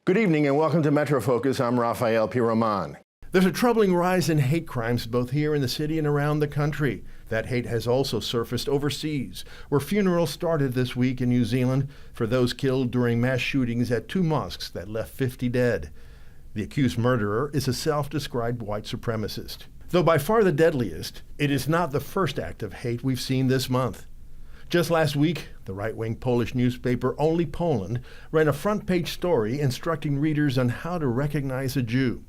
Good evening and welcome to Metro Focus. I'm Rafael P. Roman. There's a troubling rise in hate crimes both here in the city and around the country. That hate has also surfaced overseas, where funerals started this week in New Zealand for those killed during mass shootings at two mosques that left 50 dead. The accused murderer is a self-described white supremacist. Though by far the deadliest, it is not the first act of hate we've seen this month. Just last week, the right-wing Polish newspaper Only Poland ran a front-page story instructing readers on how to recognize a Jew.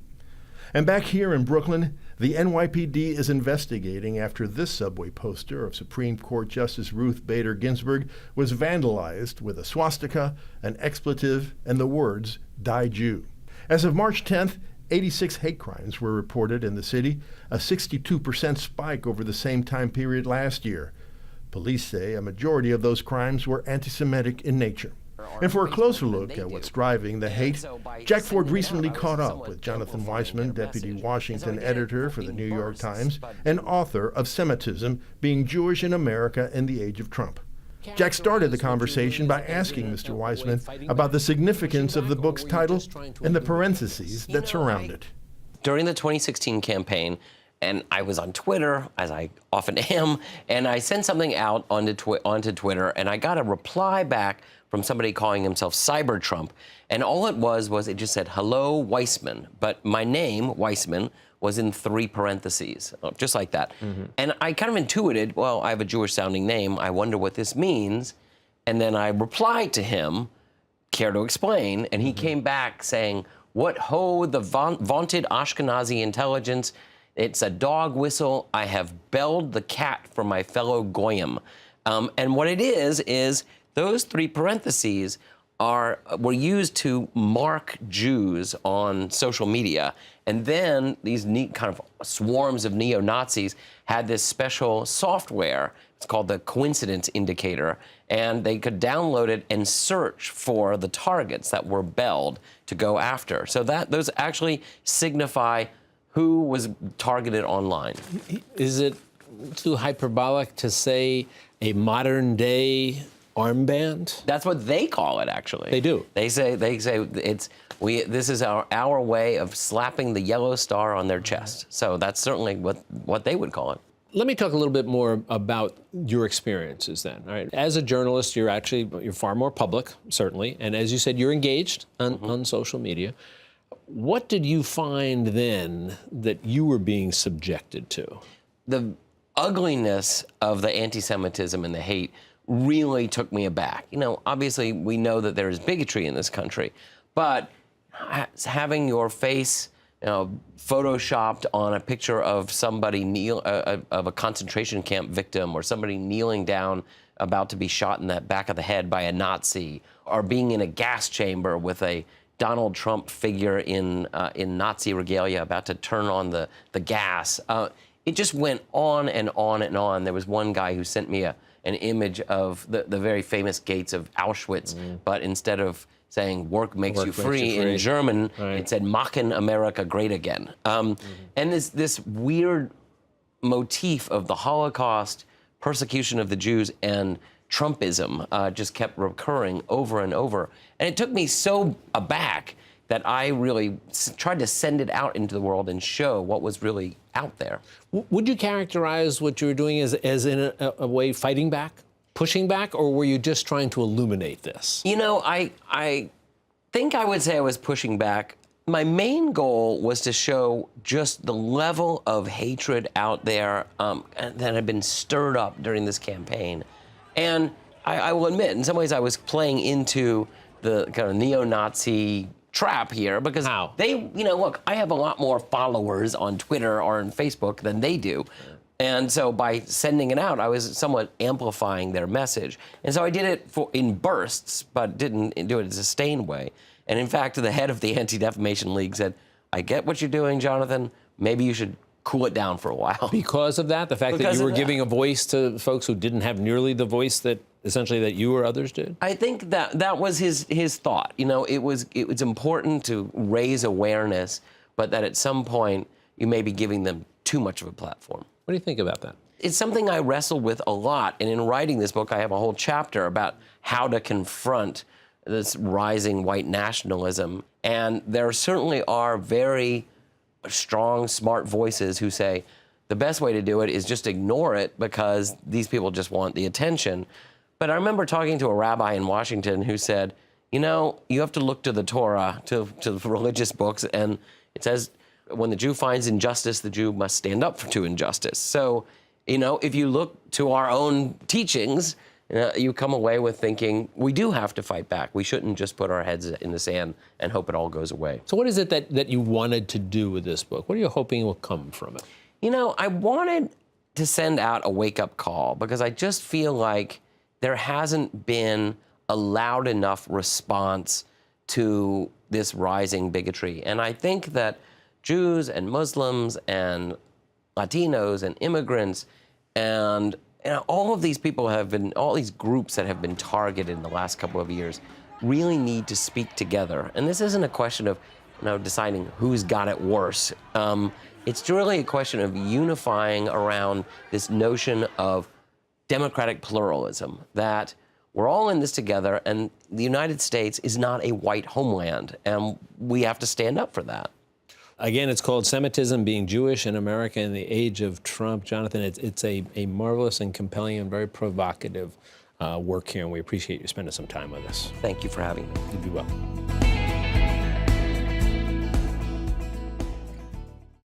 And back here in Brooklyn, the NYPD is investigating after this subway poster of Supreme Court Justice Ruth Bader Ginsburg was vandalized with a swastika, an expletive, and the words, "Die Jew." As of March 10th, 86 hate crimes were reported in the city, a 62% spike over the same time period last year. Police say a majority of those crimes were anti-Semitic in nature. And for a closer look at what's driving the hate, Jack Ford recently caught up with Jonathan Weissman, deputy Washington editor for the New York Times and author of Semitism, Being Jewish in America in the Age of Trump. Jack started the conversation by asking Mr. Weissman about the significance of the book's title and the parentheses that surround it. During the 2016 campaign, and I was on Twitter, as I often am, and I sent something out onto Twitter, and I got a reply back from somebody calling himself Cyber Trump, and all it was it just said, "Hello, Weissman," but my name, Weissman, was in 3 parentheses, just like that. And I kind of intuited, well, I have a Jewish-sounding name, I wonder what this means, and then I replied to him, "Care to explain?" And he came back saying, "What ho, the vaunted Ashkenazi intelligence. It's a dog whistle. I have belled the cat for my fellow Goyim." And what it is those 3 parentheses were used to mark Jews on social media. And then these neat kind of swarms of neo-Nazis had this special software. It's called the coincidence indicator. And they could download it and search for the targets that were belled to go after. So those actually signify who was targeted online. Is it too hyperbolic to say a modern day armband? That's what they call it, actually. They do. They say this is our way of slapping the yellow star on their chest. So that's certainly what they would call it. Let me talk a little bit more about your experiences then. All right. As a journalist, you're far more public, certainly, and as you said, you're engaged on social media. What did you find then that you were being subjected to? The ugliness of the anti-Semitism and the hate really took me aback. You know, obviously we know that there is bigotry in this country, but having your face, photoshopped on a picture of somebody of a concentration camp victim, or somebody kneeling down about to be shot in the back of the head by a Nazi, or being in a gas chamber with a Donald Trump figure in Nazi regalia about to turn on the gas. It just went on and on and on. There was one guy who sent me an image of the very famous gates of Auschwitz, but instead of saying "work makes you free" in German, it said "Machen America Great Again." And this weird motif of the Holocaust, persecution of the Jews, and Trumpism just kept recurring over and over. And it took me so aback that I really tried to send it out into the world and show what was really out there. Would you characterize what you were doing as in a way fighting back, pushing back, or were you just trying to illuminate this? You know, I think I would say I was pushing back. My main goal was to show just the level of hatred out there that had been stirred up during this campaign. And I will admit, in some ways, I was playing into the kind of neo-Nazi trap here, because look, I have a lot more followers on Twitter or on Facebook than they do. And so by sending it out, I was somewhat amplifying their message. And so I did it in bursts, but didn't do it in a sustained way. And in fact, the head of the Anti-Defamation League said, "I get what you're doing, Jonathan. Maybe you should cool it down for a while." Because of that? The fact that you were giving a voice to folks who didn't have nearly the voice that essentially that you or others did? I think that was his thought. You know, it was important to raise awareness, but that at some point you may be giving them too much of a platform. What do you think about that? It's something I wrestled with a lot, and in writing this book, I have a whole chapter about how to confront this rising white nationalism And there certainly are very strong, smart voices who say the best way to do it is just ignore it because these people just want the attention. But I remember talking to a rabbi in Washington who said, you know, you have to look to the Torah, to the religious books, and it says when the Jew finds injustice, the Jew must stand up to injustice. So, you know, if you look to our own teachings, you come away with thinking we do have to fight back. We shouldn't just put our heads in the sand and hope it all goes away. So what is it that you wanted to do with this book? What are you hoping will come from it? You know, I wanted to send out a wake-up call because I just feel like there hasn't been a loud enough response to this rising bigotry. And I think that Jews and Muslims and Latinos and immigrants and all of these people all these groups that have been targeted in the last couple of years really need to speak together. And this isn't a question of deciding who's got it worse. It's really a question of unifying around this notion of democratic pluralism, that we're all in this together, and the United States is not a white homeland, and we have to stand up for that. Again, it's called Semitism, Being Jewish in America in the Age of Trump. Jonathan, it's a marvelous and compelling and very provocative work here, and we appreciate you spending some time with us. Thank you for having me. You do well.